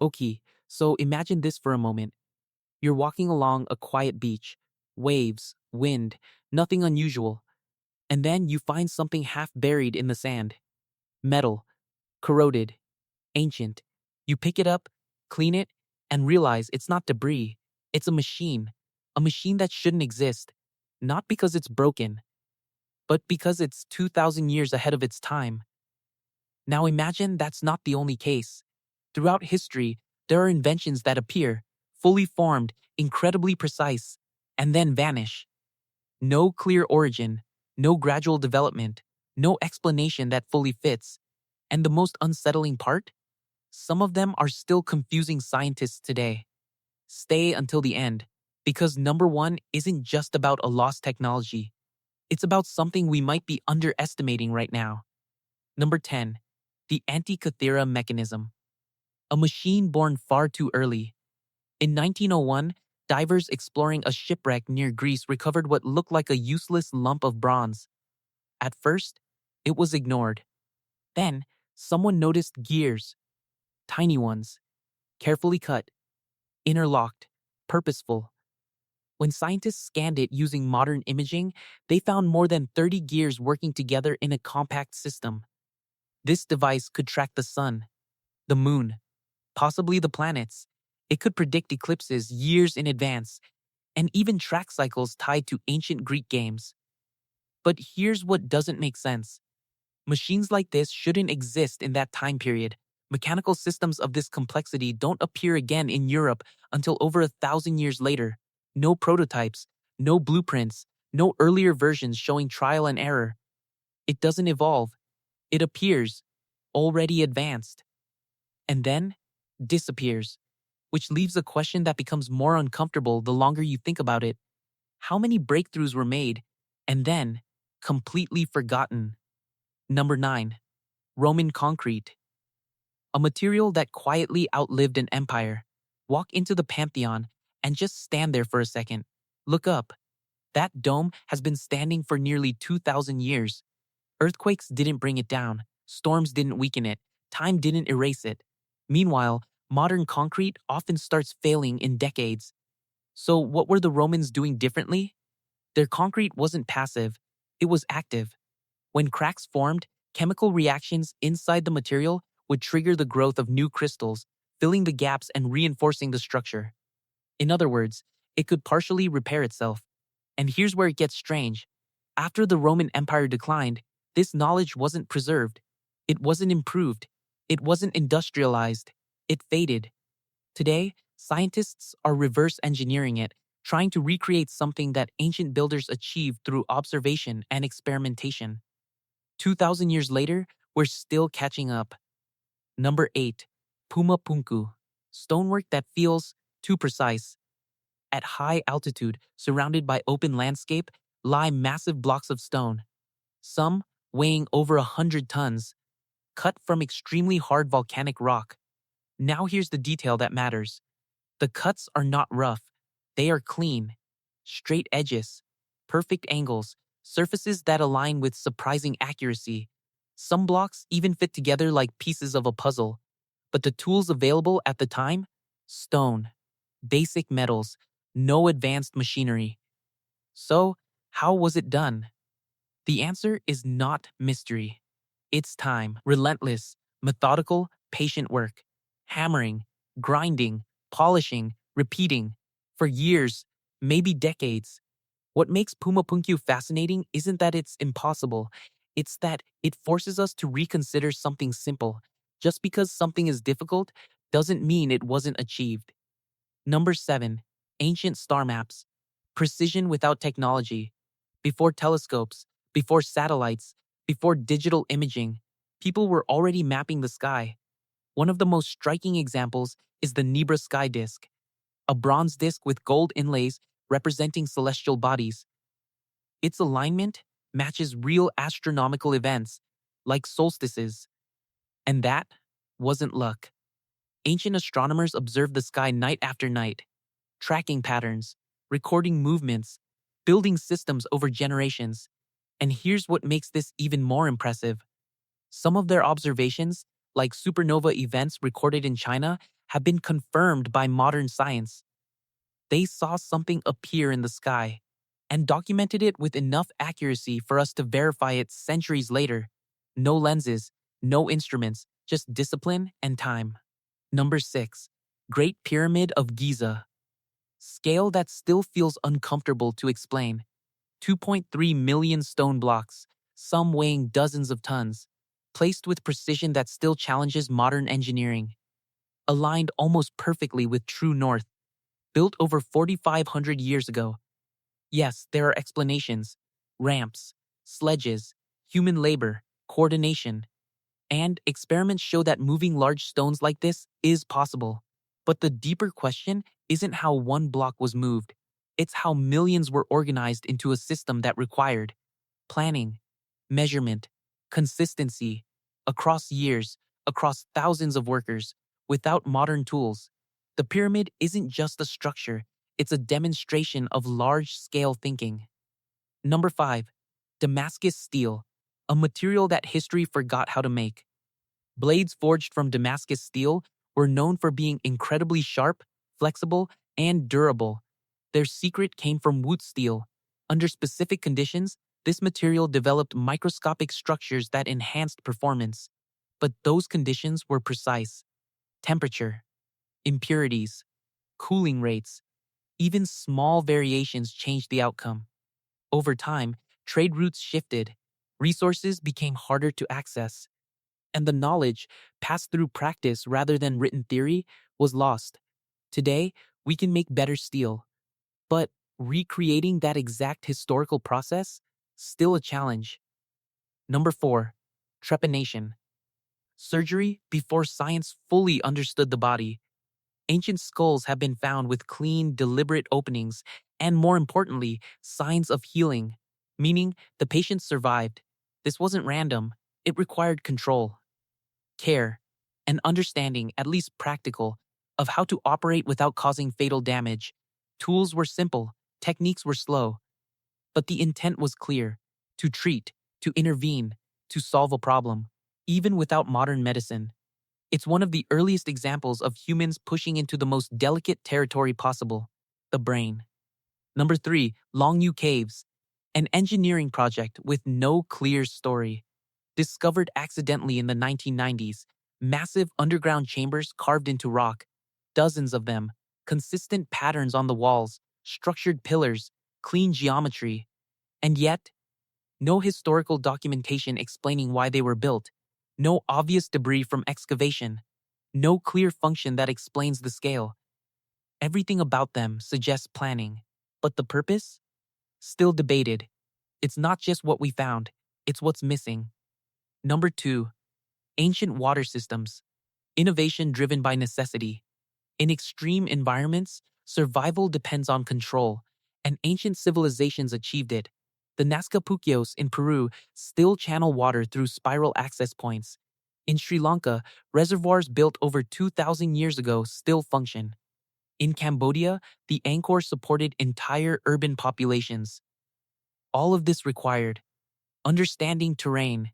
Okay, so imagine this for a moment. You're walking along a quiet beach, waves, wind, nothing unusual, and then you find something half buried in the sand. Metal, corroded, ancient. You pick it up, clean it, and realize it's not debris. It's a machine. A machine that shouldn't exist. Not because it's broken, but because it's 2,000 years ahead of its time. Now imagine that's not the only case. Throughout history, there are inventions that appear, fully formed, incredibly precise, and then vanish. No clear origin, no gradual development, no explanation that fully fits. And the most unsettling part? Some of them are still confusing scientists today. Stay until the end, because number one isn't just about a lost technology. It's about something we might be underestimating right now. Number 10. The Antikythera mechanism. A machine born far too early. In 1901, divers exploring a shipwreck near Greece recovered what looked like a useless lump of bronze. At first, it was ignored. Then, someone noticed gears, tiny ones, carefully cut, interlocked, purposeful. When scientists scanned it using modern imaging, they found more than 30 gears working together in a compact system. This device could track the sun, the moon, possibly the planets. It could predict eclipses years in advance, and even track cycles tied to ancient Greek games. But here's what doesn't make sense. Machines like this shouldn't exist in that time period. Mechanical systems of this complexity don't appear again in Europe until over 1,000 years later. No prototypes, no blueprints, no earlier versions showing trial and error. It doesn't evolve. It appears, already advanced, and then disappears, which leaves a question that becomes more uncomfortable the longer you think about it. How many breakthroughs were made and then completely forgotten? Number 9. Roman concrete. A material that quietly outlived an empire. Walk into the Pantheon and just stand there for a second. Look up. That dome has been standing for nearly 2,000 years. Earthquakes didn't bring it down. Storms didn't weaken it. Time didn't erase it. Meanwhile, modern concrete often starts failing in decades. So what were the Romans doing differently? Their concrete wasn't passive. It was active. When cracks formed, chemical reactions inside the material would trigger the growth of new crystals, filling the gaps and reinforcing the structure. In other words, it could partially repair itself. And here's where it gets strange. After the Roman Empire declined, this knowledge wasn't preserved. It wasn't improved. It wasn't industrialized. It faded. Today, scientists are reverse engineering it, trying to recreate something that ancient builders achieved through observation and experimentation. 2,000 years later, we're still catching up. Number 8. Puma Punku. Stonework that feels too precise. At high altitude, surrounded by open landscape, lie massive blocks of stone. Some weighing over 100 tons, cut from extremely hard volcanic rock. Now here's the detail that matters. The cuts are not rough. They are clean. Straight edges, perfect angles, surfaces that align with surprising accuracy. Some blocks even fit together like pieces of a puzzle. But the tools available at the time? Stone. Basic metals. No advanced machinery. So, how was it done? The answer is not mystery. It's time, relentless, methodical, patient work. Hammering, grinding, polishing, repeating. For years, maybe decades. What makes Puma Punku fascinating isn't that it's impossible. It's that it forces us to reconsider something simple. Just because something is difficult doesn't mean it wasn't achieved. Number 7. Ancient star maps. Precision without technology. Before telescopes, before satellites, before digital imaging, people were already mapping the sky. One of the most striking examples is the Nebra sky disk, a bronze disk with gold inlays representing celestial bodies. Its alignment matches real astronomical events, like solstices. And that wasn't luck. Ancient astronomers observed the sky night after night, tracking patterns, recording movements, building systems over generations. And here's what makes this even more impressive. Some of their observations, like supernova events recorded in China, have been confirmed by modern science. They saw something appear in the sky and documented it with enough accuracy for us to verify it centuries later. No lenses, no instruments, just discipline and time. Number 6. Great Pyramid of Giza. Scale that still feels uncomfortable to explain. 2.3 million stone blocks, some weighing dozens of tons, placed with precision that still challenges modern engineering. Aligned almost perfectly with true north, built over 4,500 years ago. Yes, there are explanations: ramps, sledges, human labor, coordination, and experiments show that moving large stones like this is possible. But the deeper question isn't how one block was moved, it's how millions were organized into a system that required planning, measurement, consistency, across years, across thousands of workers, without modern tools. The pyramid isn't just a structure, it's a demonstration of large-scale thinking. Number 5. Damascus steel, a material that history forgot how to make. Blades forged from Damascus steel were known for being incredibly sharp, flexible, and durable. Their secret came from wood steel. Under specific conditions, this material developed microscopic structures that enhanced performance. But those conditions were precise: temperature, impurities, cooling rates. Even small variations changed the outcome. Over time, trade routes shifted, resources became harder to access, and the knowledge, passed through practice rather than written theory, was lost. Today, we can make better steel, but recreating that exact historical process, still a challenge. Number 4. Trepanation. Surgery before science fully understood the body. Ancient skulls have been found with clean, deliberate openings, and more importantly, signs of healing, meaning the patient survived. This wasn't random, it required control, care, and understanding, at least practical, of how to operate without causing fatal damage. Tools were simple, techniques were slow, but the intent was clear: to treat, to intervene, to solve a problem, even without modern medicine. It's one of the earliest examples of humans pushing into the most delicate territory possible: the brain. Number 3, Longnu Caves, an engineering project with no clear story. Discovered accidentally in the 1990s, massive underground chambers carved into rock, dozens of them, consistent patterns on the walls, structured pillars, clean geometry, and yet, no historical documentation explaining why they were built, no obvious debris from excavation, no clear function that explains the scale. Everything about them suggests planning, but the purpose? Still debated. It's not just what we found, it's what's missing. Number 2. Ancient water systems. Innovation driven by necessity. In extreme environments, survival depends on control, and ancient civilizations achieved it. The Nazca Puquios in Peru still channel water through spiral access points. In Sri Lanka, reservoirs built over 2,000 years ago still function. In Cambodia, the Angkor supported entire urban populations. All of this required understanding terrain,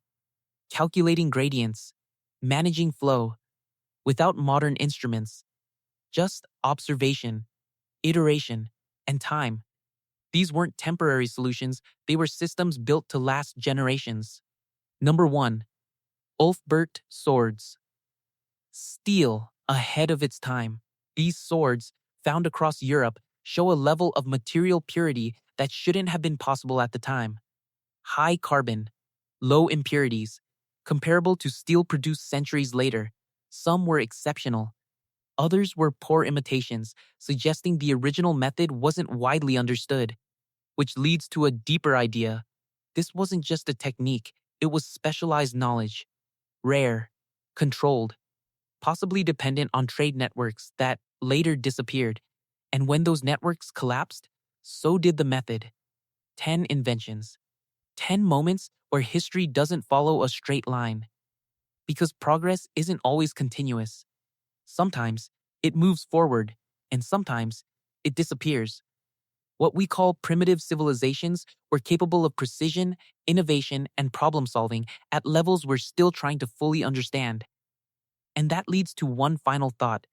calculating gradients, managing flow, without modern instruments, just observation, iteration, and time. These weren't temporary solutions, they were systems built to last generations. Number 1. Ulfbert swords. Steel ahead of its time. These swords, found across Europe, show a level of material purity that shouldn't have been possible at the time. High carbon, low impurities, comparable to steel produced centuries later. Some were exceptional. Others were poor imitations, suggesting the original method wasn't widely understood. Which leads to a deeper idea. This wasn't just a technique, it was specialized knowledge. Rare, controlled, possibly dependent on trade networks that later disappeared. And when those networks collapsed, so did the method. 10 inventions. 10 moments where history doesn't follow a straight line. Because progress isn't always continuous. Sometimes it moves forward, and sometimes it disappears. What we call primitive civilizations were capable of precision, innovation, and problem solving at levels we're still trying to fully understand. And that leads to one final thought.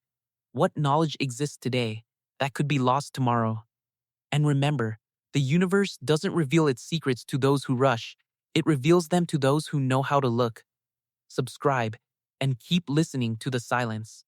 What knowledge exists today that could be lost tomorrow? And remember, the universe doesn't reveal its secrets to those who rush, it reveals them to those who know how to look. Subscribe and keep listening to the silence.